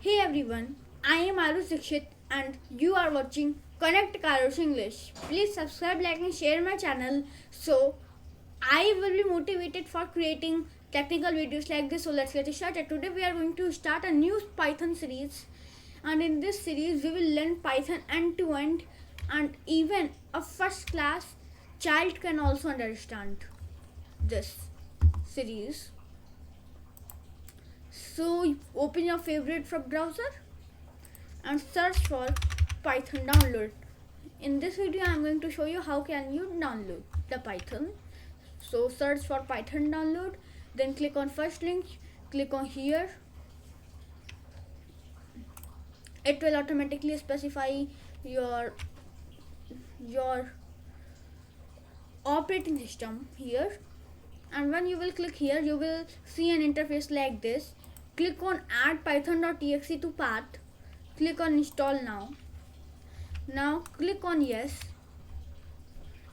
Hey everyone, I am Aru Dikshit and you are watching Connect Karosh English. Please subscribe, like and share my channel so I will be motivated for creating technical videos like this. So let's get started. Today we are going to start a new Python series, and in this series we will learn Python end to end, and even a first class child can also understand this series. So open your favorite web browser and search for Python download. In this video I am going to show you how can you download the Python. So search for Python download, then click on first link, click on here. It will automatically specify your operating system here, and when you will click here you will see an interface like this. Click on add python.exe to path, click on install now. Now click on yes,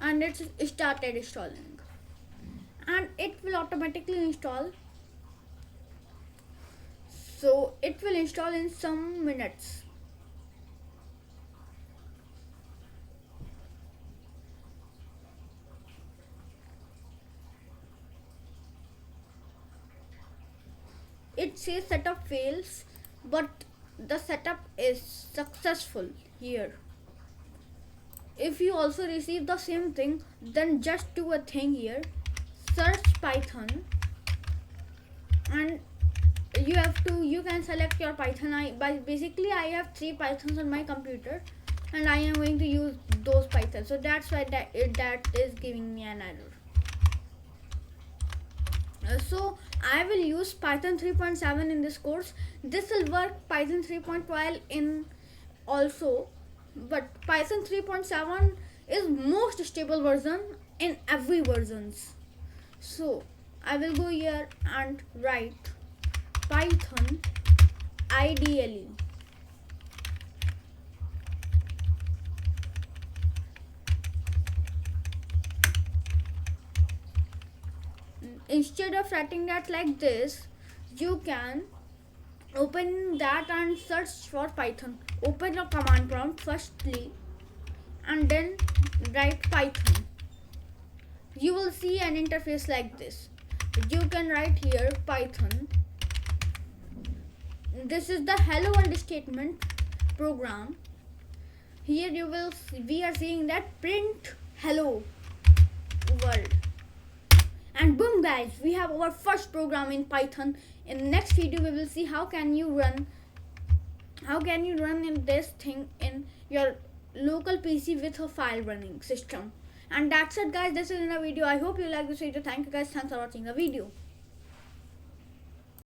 and it's started installing, and it will automatically install. So it will install in some minutes. It says setup fails, but the setup is successful here. If you also receive the same thing, then just do a thing here, search Python, and you can select your Python. Basically I have 3 Pythons on my computer and I am going to use those Pythons, so that's why that is giving me an error. So I will use Python 3.7 in this course. This will work Python 3.12 in also, but Python 3.7 is most stable version in every versions. So I will go here and write Python IDLE. Instead of writing that like this, you can open that and search for Python. Open your command prompt firstly and then write Python. You will see an interface like this. You can write here Python. This is the hello world statement program. Here we are seeing that print hello world. And boom guys, we have our first program in Python. In the next video we will see how can you run in this thing in your local PC with a file running system. And that's it guys, this is in a video. I hope you like this video. Thank you guys, thanks for watching the video.